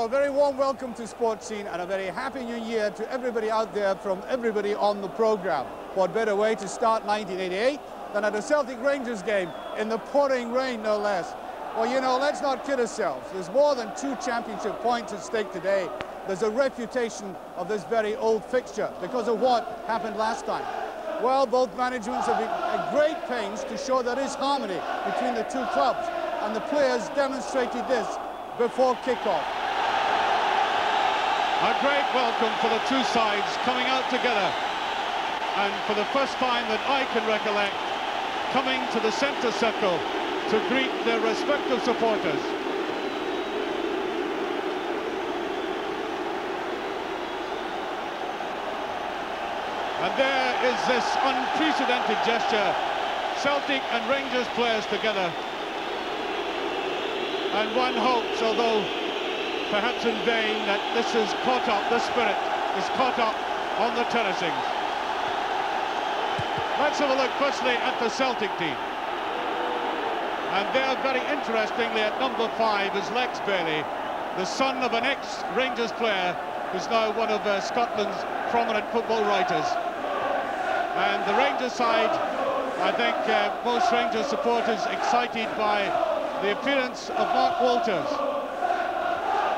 Well, a very warm welcome to Sports Scene and a very happy new year to everybody out there from everybody on the programme. What better way to start 1988 than at a Celtic Rangers game in the pouring rain, no less. Well, you know, let's not kid ourselves. There's more than 2 championship points at stake today. There's a reputation of this very old fixture because of what happened last time. Well, both managements have been at great pains to show there is harmony between the two clubs, and the players demonstrated this before kick-off. A great welcome for the two sides coming out together, and for the first time that I can recollect, coming to the centre circle to greet their respective supporters. And there is this unprecedented gesture, Celtic and Rangers players together. And one hopes, although perhaps in vain, that this is caught up, the spirit is caught up on the terracings. Let's have a look firstly at the Celtic team. And there, very interestingly, at number 5 is Baillie, the son of an ex-Rangers player who's now one of Scotland's prominent football writers. And the Rangers side, I think most Rangers supporters excited by the appearance of Mark Walters.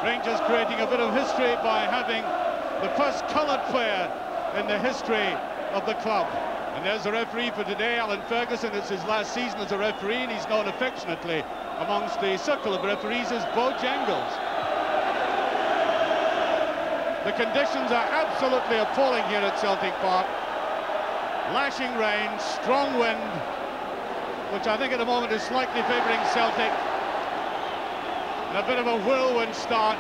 Rangers creating a bit of history by having the first coloured player in the history of the club. And there's the referee for today, Alan Ferguson. It's his last season as a referee, and he's known affectionately amongst the circle of referees as Bojangles. The conditions are absolutely appalling here at Celtic Park. Lashing rain, strong wind, which I think at the moment is slightly favouring Celtic. And a bit of a whirlwind start,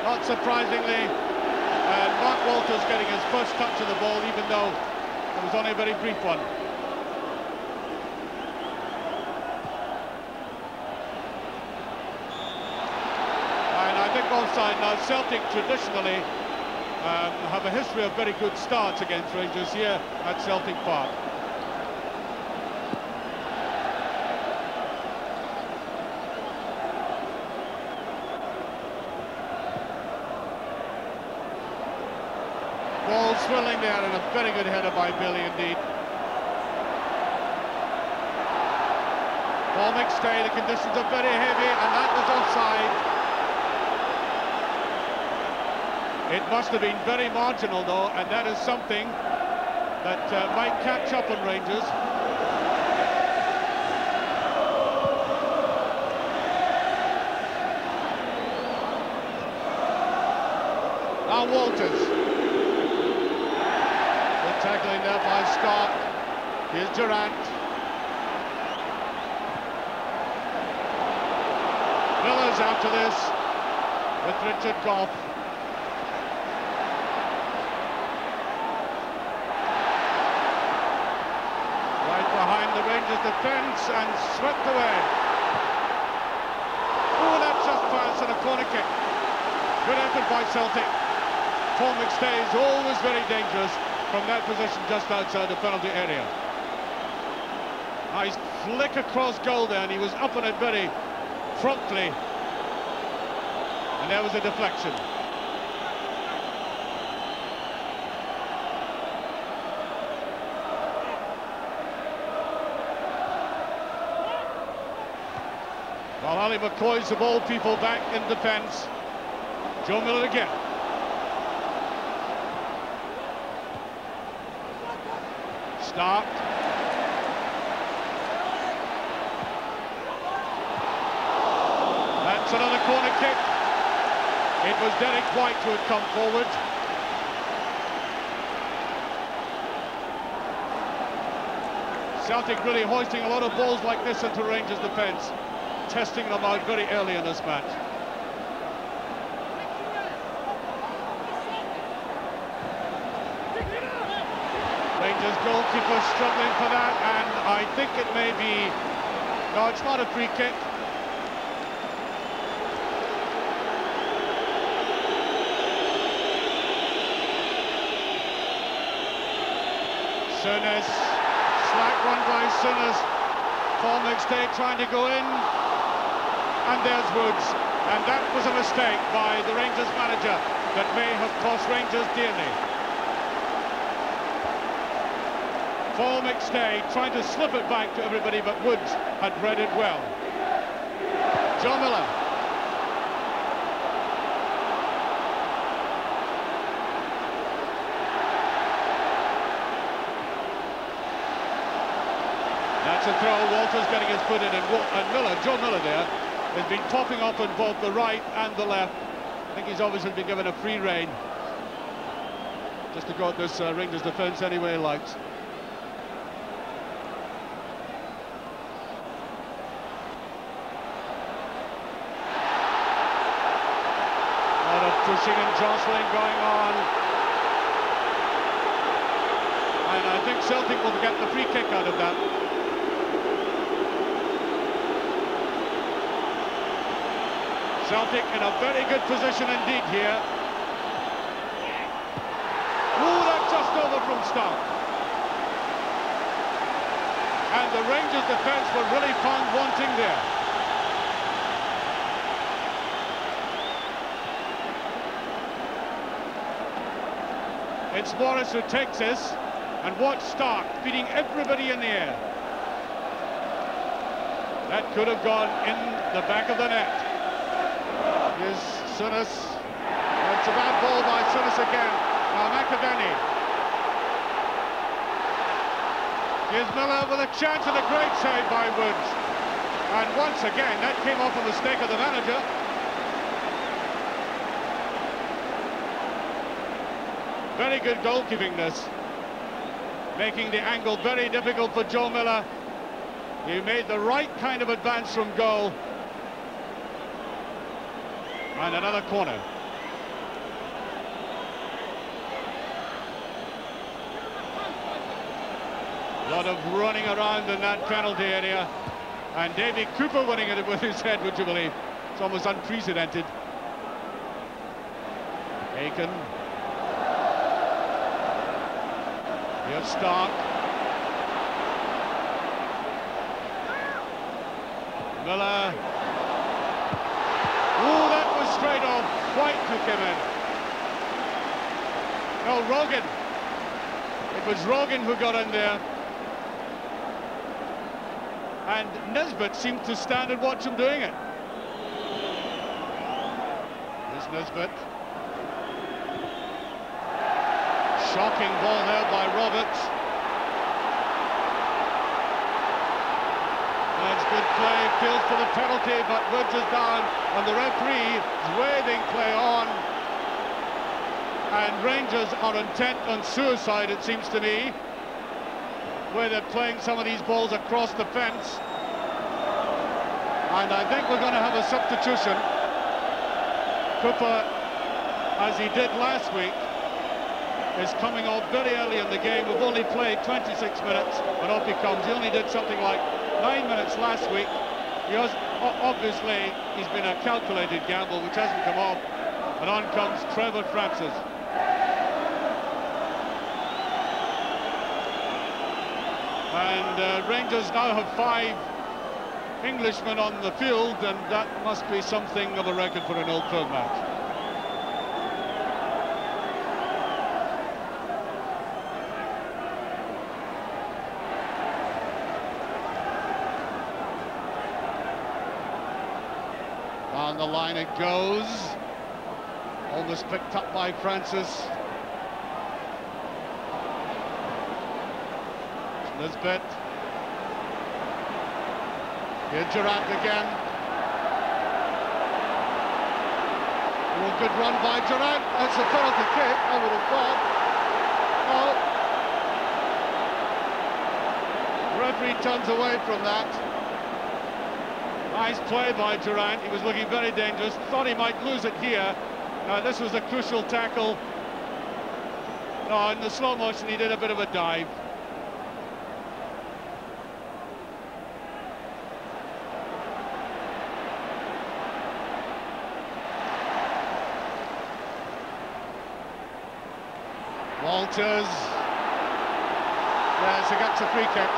not surprisingly. And Mark Walters getting his first touch of the ball, even though it was only a very brief one. And I think offside now. Celtic traditionally have a history of very good starts against Rangers here at Celtic Park. Ball swirling there, and a very good header by Baillie indeed. Ball McStay, the conditions are very heavy, and that was offside. It must have been very marginal though, and that is something that might catch up on Rangers. Now Walters. Tackling there by Scott. Here's Durant. Miller's after this with Richard Gough. Right behind the Rangers defence and swept away. Oh, that's just pass and a corner kick. Good effort by Celtic. Paul McStay is always very dangerous from that position just outside the penalty area. Nice flick across goal there, and he was up on it very promptly. And there was a deflection. Well, Ali McCoist of all people back in defence. Joe Miller again. Start. That's another corner kick. It was Derek Whyte who had come forward. Celtic really hoisting a lot of balls like this into Rangers defence, testing them out very early in this match. Rangers goalkeeper struggling for that, and I think it may be... No, it's not a free kick. Souness, slack run by Souness. Paul McStay trying to go in, and there's Woods. And that was a mistake by the Rangers manager that may have cost Rangers dearly. For McStay, trying to slip it back to everybody, but Woods had read it well. Joe Miller. That's a throw. Walters getting his foot in, and Miller, Joe Miller there, has been topping off on both the right and the left. I think he's obviously been given a free rein just to go at this Rangers defence any way he likes. A lot of pushing and jostling going on, and I think Celtic will get the free kick out of that. Celtic in a very good position indeed here. Ooh, that just over from Stark. And the Rangers defence were really found wanting there. It's Morris who takes this, and watch Stark beating everybody in the air. That could have gone in the back of the net. Here's Souness. It's a bad ball by Souness again. Now McAvennie. Here's Miller with a chance and a great save by Woods. And once again, that came off a mistake of the manager. Very good goalkeeping this. Making the angle very difficult for Joe Miller. He made the right kind of advance from goal. And another corner. A lot of running around in that penalty area. And Davy Cooper winning it with his head, would you believe? It's almost unprecedented. Aitken. Here's Stark. Miller. Ooh, that was straight off. Whyte took him in. No, Rogan. It was Rogan who got in there. And Nisbet seemed to stand and watch him doing it. Here's Nisbet. Shocking ball there by Roberts. That's good play, feels for the penalty, but Woods is down, and the referee is waving play on. And Rangers are intent on suicide, it seems to me, where they're playing some of these balls across the fence. And I think we're going to have a substitution. Cooper, as he did last week, is coming off very early in the game. We've only played 26 minutes, and off he comes. He only did something like 9 minutes last week. He has, obviously, he's been a calculated gamble, which hasn't come off. And on comes Trevor Francis. And Rangers now have 5 Englishmen on the field, and that must be something of a record for an Old Firm match. Down the line it goes. Almost picked up by Francis. Nisbet. Here Durant again. Oh, good run by Durant. That's a penalty kick, I would have thought. Oh. Referee turns away from that. Nice play by Durant. He was looking very dangerous. Thought he might lose it here. This was a crucial tackle. No, in the slow motion he did a bit of a dive. Walters. Yes, he gets a free kick.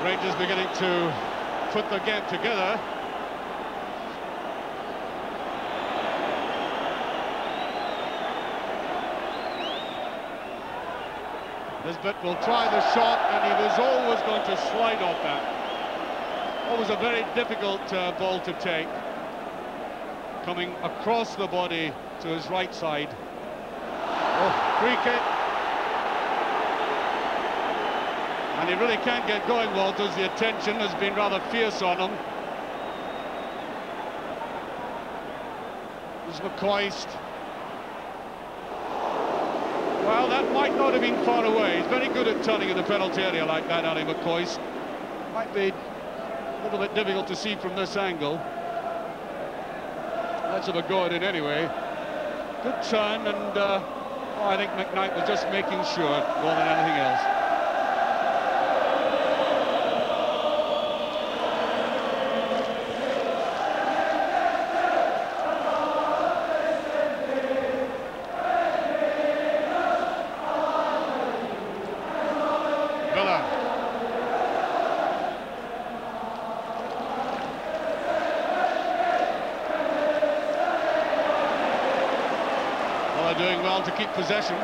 Rangers beginning to put the game together. Nisbet will try the shot, and he was always going to slide off that. Always a very difficult ball to take. Coming across the body to his right side. Oh, free kick. And he really can't get going, Walters. The attention has been rather fierce on him. There's McCoist. Well, that might not have been far away. He's very good at turning in the penalty area like that, Ali McCoist. Might be a little bit difficult to see from this angle. Let's have a go at it anyway. Good turn, and I think McKnight was just making sure more than anything else. Doing well to keep possession.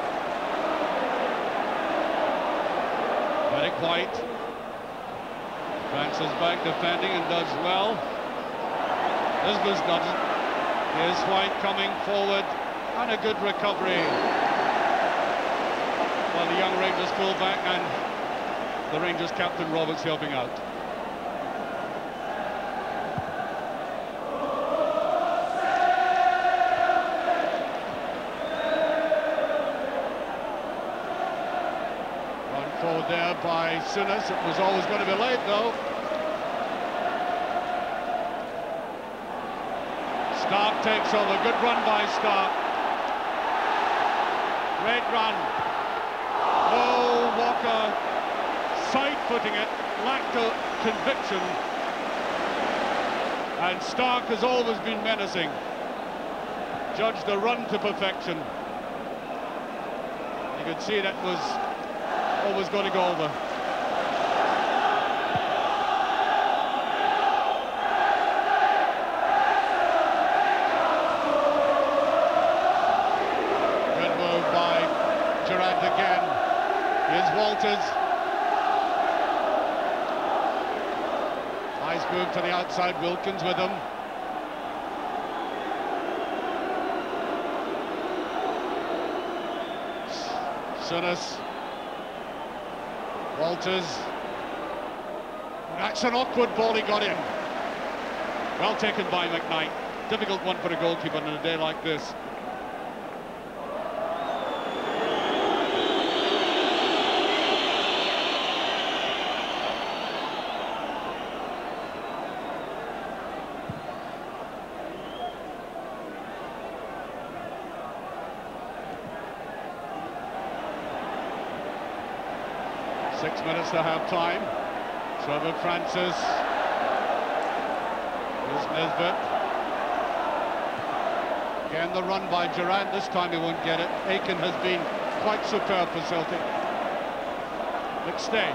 Whyte. Francis back defending and does well. Nisbet doesn't. Here's Whyte coming forward, and a good recovery. Well, the young Rangers fullback and the Rangers captain Roberts helping out. Forward there by Souness. It was always going to be late, though. Stark takes over. Good run by Stark. Great run. Oh, Walker side-footing it. Lacked of conviction. And Stark has always been menacing. Judged the run to perfection. You could see that was always going to go over. Good move by Durant again. Here's Walters. Nice move to the outside. Wilkins with him. Souness. Walters. That's an awkward ball he got in. Well taken by McKnight. Difficult one for a goalkeeper on a day like this. Six minutes to half time. Trevor Francis. Here's Nisbet. Again the run by Durant. This time he won't get it. Aitken has been quite superb for Celtic. McStay.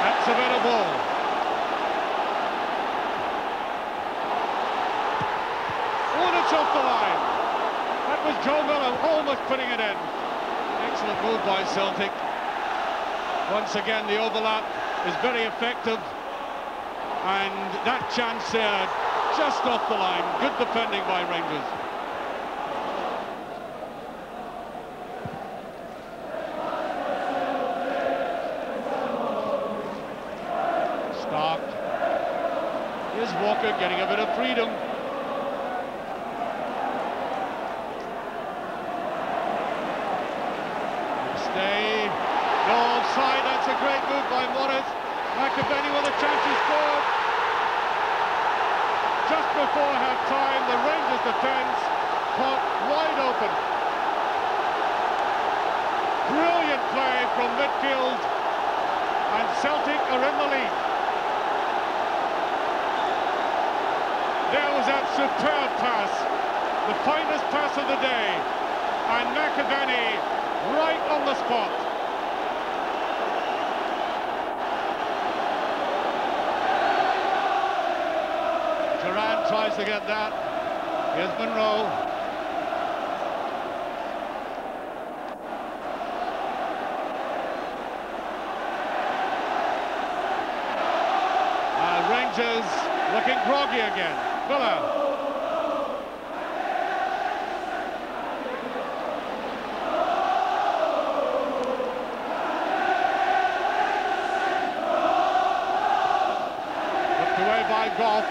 That's a better ball. Oh, and it's off the line. That was Joe Miller almost putting it in. Excellent move by Celtic. Once again, the overlap is very effective, and that chance there just off the line. Good defending by Rangers. Stark. Here's Walker getting a bit of freedom. McStay. No offside, that's a great move by Morris. McAvennie with a chance to score. Just before half-time, the Rangers defence caught wide open. Brilliant play from midfield, and Celtic are in the lead. There was that superb pass, the finest pass of the day, and McAvennie right on the spot. chance to get that. Here's Munro. Rangers looking groggy again. Villa. By Gough,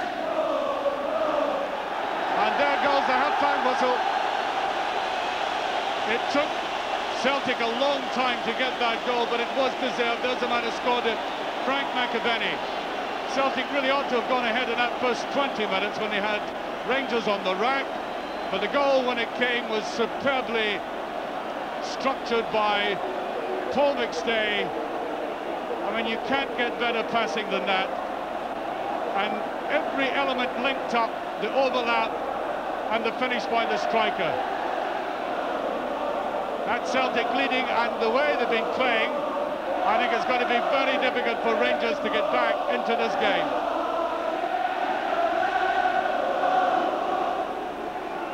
and there goes the half-time whistle. It took Celtic a long time to get that goal, but it was deserved. There's the man who scored it, Frank McAvennie. Celtic really ought to have gone ahead in that first 20 minutes when they had Rangers on the rack, but the goal, when it came, was superbly structured by Paul McStay. I mean, you can't get better passing than that. And every element linked up, the overlap and the finish by the striker. That's Celtic leading, and the way they've been playing, I think it's going to be very difficult for Rangers to get back into this game.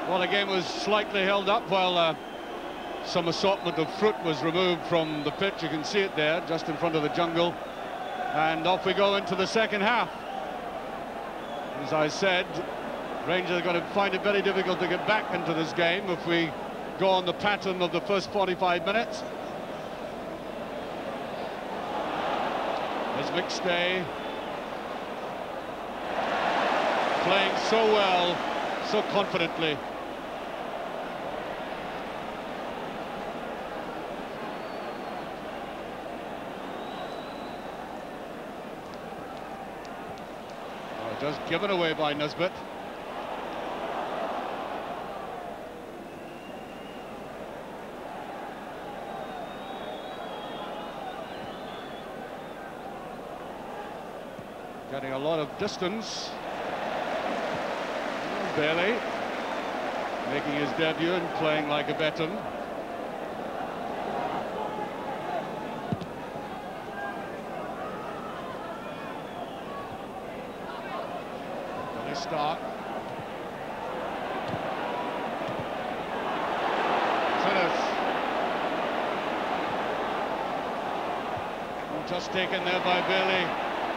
Well, the game was slightly held up while some assortment of fruit was removed from the pitch. You can see it there, just in front of the jungle. And off we go into the second half. As I said, Rangers are going to find it very difficult to get back into this game if we go on the pattern of the first 45 minutes. There's McStay, playing so well, so confidently. Just given away by Nisbet. Getting a lot of distance. Baillie making his debut and playing like a veteran. Start. Souness. Just taken there by Baillie,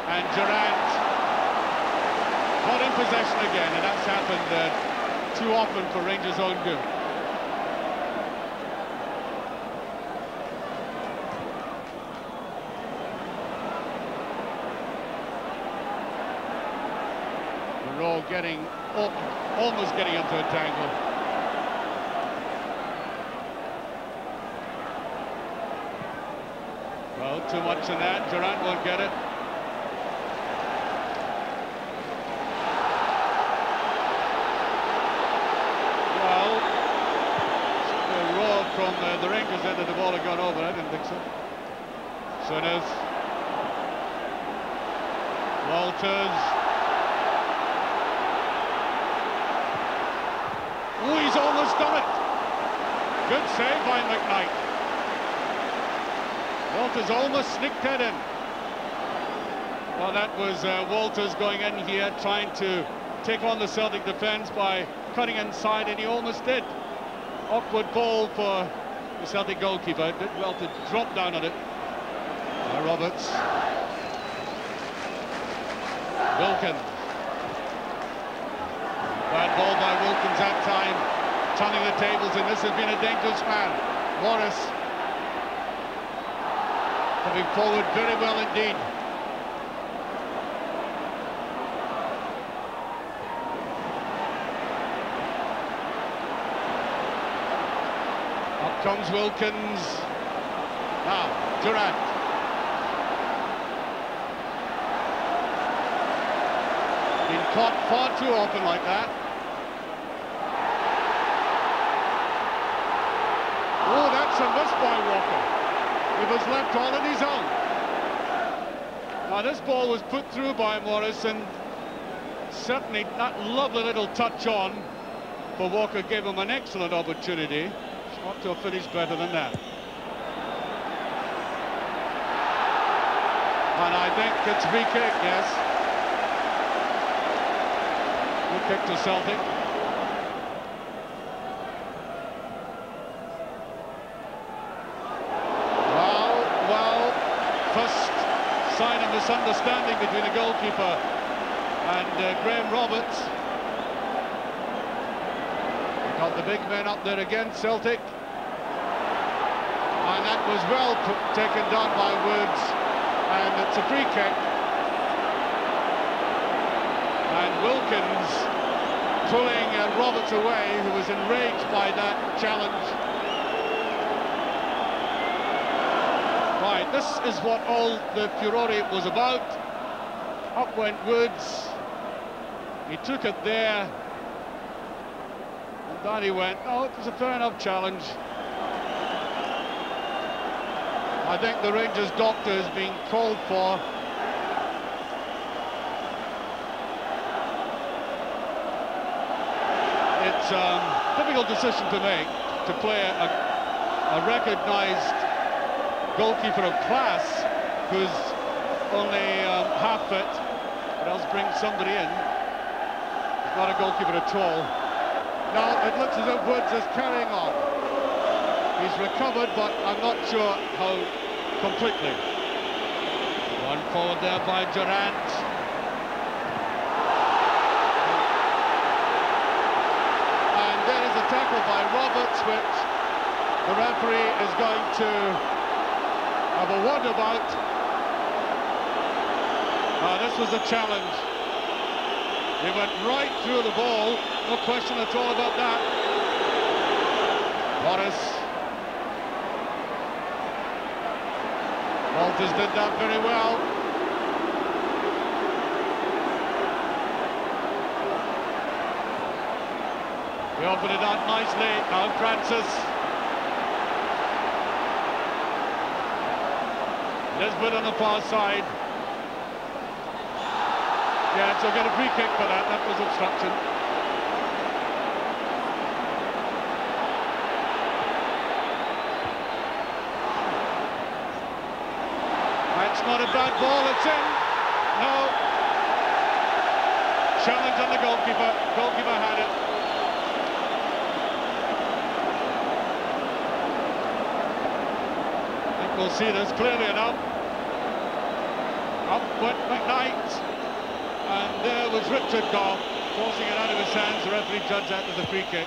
and Durant got in possession again, and that's happened too often for Rangers' own good. Munro getting almost getting into a tangle. Well, too much in that. Durant won't get it. Well, a roar from the Rangers end of the ball had gone over. I didn't think so. Souness. Walters. Oh, he's almost done it. Good save by McKnight. Walters almost sneaked that in. Well, that was Walters going in here, trying to take on the Celtic defence by cutting inside, and he almost did. Awkward ball for the Celtic goalkeeper. It did well to drop down on it. Roberts. Wilkins. Bad ball by Wilkins that time, turning the tables, and this has been a dangerous man. Morris coming forward very well indeed. Up comes Wilkins. Now, Durant. Been caught far too often like that. Oh, that's a miss by Walker. He was left all on his own. Now, this ball was put through by Morris, and certainly that lovely little touch on for Walker gave him an excellent opportunity. Ought to have finished better than that. And I think it's free kick, yes. kick to Celtic. Well, first sign of misunderstanding between the goalkeeper and Graham Roberts. Got the big men up there again, Celtic. And that was well taken down by Woods, and it's a free kick. And Wilkins pulling Roberts away, who was enraged by that challenge. Right, this is what all the furore was about. Up went Woods. He took it there. And down he went. Oh, it was a fair enough challenge. I think the Rangers doctor is being called for. It's a difficult decision to make, to play a recognised goalkeeper of class who's only half fit, but else bring somebody in. He's not a goalkeeper at all. Now it looks as if Woods is carrying on. He's recovered, but I'm not sure how completely. One forward there by Durant. And there is a tackle by Roberts, which the referee is going to have a word about. This was a challenge. He went right through the ball, no question at all about that. Morris. Walters did that very well. He opened it out nicely. Now Francis. Nisbet on the far side. Yeah, so get a free kick for that. That was obstruction. That's not a bad ball. It's in. No. Challenge on the goalkeeper. Goalkeeper had it. I think we'll see this clearly enough. Up went McKnight. And there was Richard Gough forcing it out of his hands. The referee judged that as a free kick.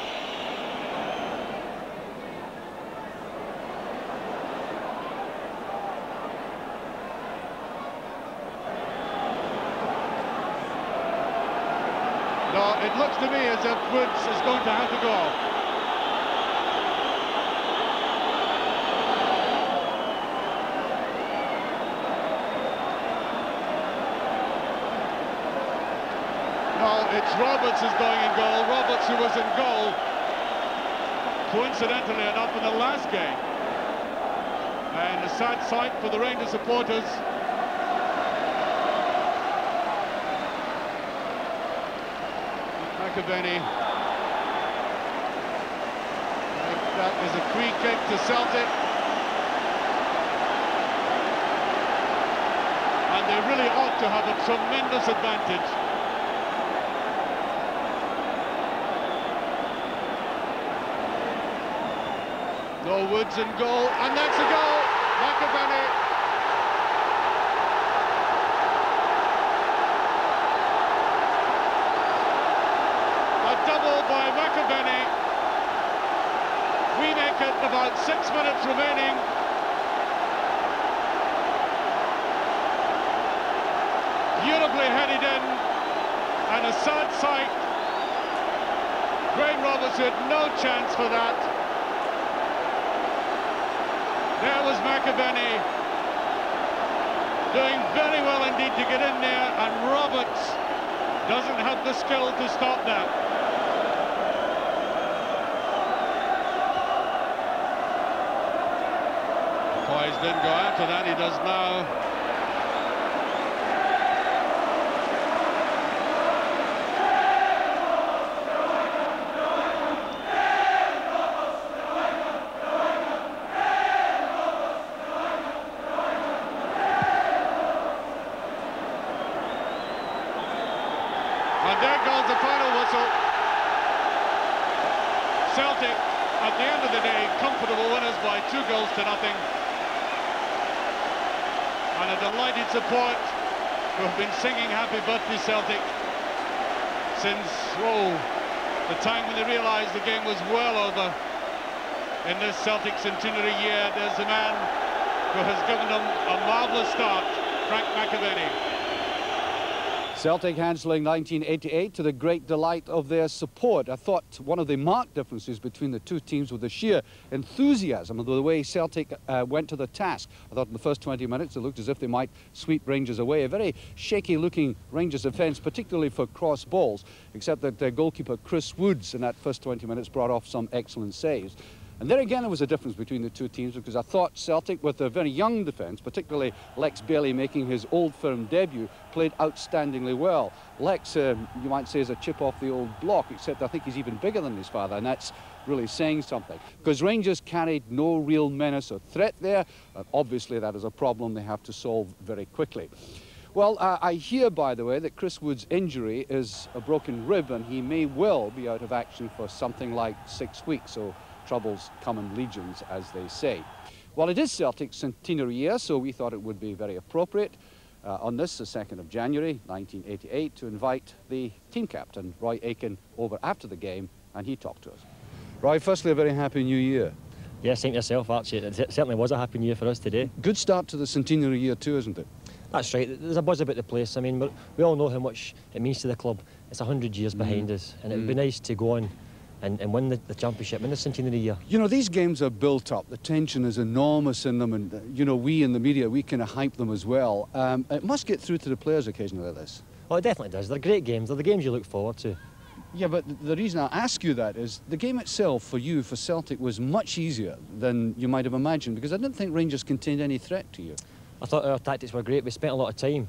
No, it looks to me as if Woods is going to have to go. It's Roberts who's going in goal. Roberts, who was in goal, coincidentally enough, in the last game. And a sad sight for the Rangers supporters. McAvennie. I think that is a free kick to Celtic. And they really ought to have a tremendous advantage. No Woods in goal, and that's a goal! McAvennie. A double by McAvennie. We make it about 6 minutes remaining. Beautifully headed in, and a sad sight. Graham Roberts had no chance for that. There was McAvennie doing very well indeed to get in there, and Roberts doesn't have the skill to stop that. McCoist didn't go after that, he does now. And there goes the final whistle. Celtic, at the end of the day, comfortable winners by 2 goals to nothing. And a delighted support who have been singing Happy Birthday Celtic since, the time when they realised the game was well over in this Celtic centenary year. There's a man who has given them a marvellous start, Frank McAvennie. Celtic handling 1988 to the great delight of their support. I thought one of the marked differences between the two teams was the sheer enthusiasm of the way Celtic went to the task. I thought in the first 20 minutes it looked as if they might sweep Rangers away. A very shaky looking Rangers defence, particularly for cross balls, except that their goalkeeper Chris Woods in that first 20 minutes brought off some excellent saves. And there again there was a difference between the two teams, because I thought Celtic, with a very young defence, particularly Lex Baillie making his Old Firm debut, played outstandingly well. Lex, you might say, is a chip off the old block, except I think he's even bigger than his father, and that's really saying something. Because Rangers carried no real menace or threat there, and obviously that is a problem they have to solve very quickly. Well, I hear, by the way, that Chris Wood's injury is a broken rib, and he may well be out of action for something like 6 weeks, so troubles come in legions, as they say. Well, it is Celtic's centenary year, so we thought it would be very appropriate on this, the 2nd of January 1988, to invite the team captain, Roy Aitken, over after the game, and he talked to us. Roy, firstly, a very happy new year. Yeah, same to yourself, Archie. It certainly was a happy new year for us today. Good start to the centenary year too, isn't it? That's right. There's a buzz about the place. I mean, we all know how much it means to the club. It's 100 years behind us, and it would be nice to go on and win the championship in the centenary year. You know, these games are built up. The tension is enormous in them, and, you know, we in the media, we kind of hype them as well. It must get through to the players occasionally like this. Oh, it definitely does. They're great games. They're the games you look forward to. Yeah, but the reason I ask you that is the game itself for you, for Celtic, was much easier than you might have imagined, because I didn't think Rangers contained any threat to you. I thought our tactics were great. We spent a lot of time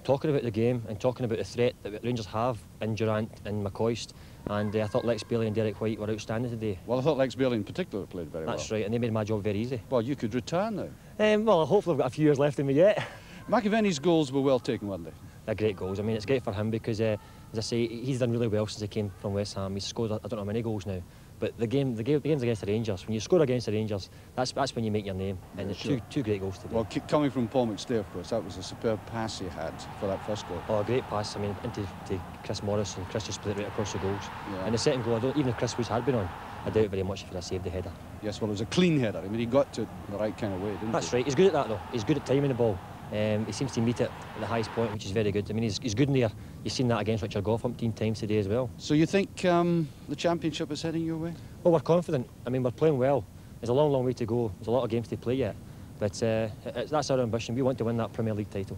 talking about the game and talking about the threat that Rangers have in Durant and McCoist. And I thought Lex Baillie and Derek Whyte were outstanding today. Well, I thought Lex Baillie in particular played very well. That's right, and they made my job very easy. Well, you could retire now. Well, hopefully I've got a few years left in me yet. McAvennie's goals were well taken, weren't they? They're great goals. I mean, it's great for him because, as I say, he's done really well since he came from West Ham. He's scored, I don't know how many goals now. But the game's against the Rangers. When you score against the Rangers, that's when you make your name. And sure. two great goals today. Well, coming from Paul McStay, of course, that was a superb pass he had for that first goal. Oh, a great pass. I mean, into Chris Morris, and Chris just split it right across the goals. Yeah. And the second goal, even if Chris Woods had been on, I doubt very much if he'd have saved the header. Yes, well, it was a clean header. I mean, he got to it the right kind of way, didn't he? That's right. He's good at that, though. He's good at timing the ball. He seems to meet it at the highest point, which is very good. I mean, he's good in there. You've seen that against Richard Gough umpteen times today as well. So you think the championship is heading your way? Well, we're confident. I mean, we're playing well. There's a long, long way to go. There's a lot of games to play yet. But that's our ambition. We want to win that Premier League title.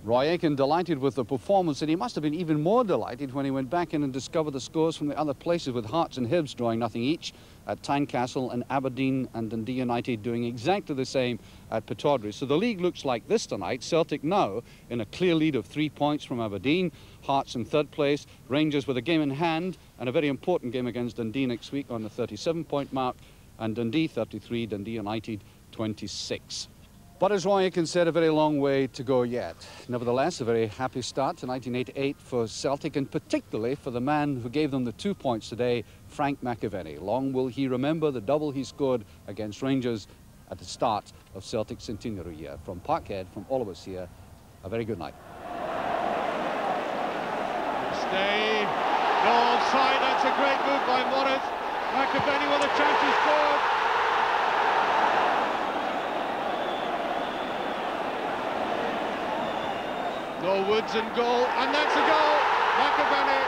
Roy Aitken delighted with the performance, and he must have been even more delighted when he went back in and discovered the scores from the other places, with Hearts and Hibs drawing nothing each at Tynecastle, and Aberdeen and Dundee United doing exactly the same at Pittodrie. So the league looks like this tonight. Celtic now in a clear lead of 3 points from Aberdeen, Hearts in third place, Rangers with a game in hand and a very important game against Dundee next week on the 37-point mark, and Dundee 33, Dundee United 26. But as Roy Aitken said, a very long way to go yet. Nevertheless, a very happy start to 1988 for Celtic, and particularly for the man who gave them the 2 points today, Frank McAvennie. Long will he remember the double he scored against Rangers at the start of Celtic's centenary year. From Parkhead, from all of us here, a very good night. McStay, no offside. That's a great move by Morris. McAvennie with a chance to score. No Woods in goal, and that's a goal. McAvennie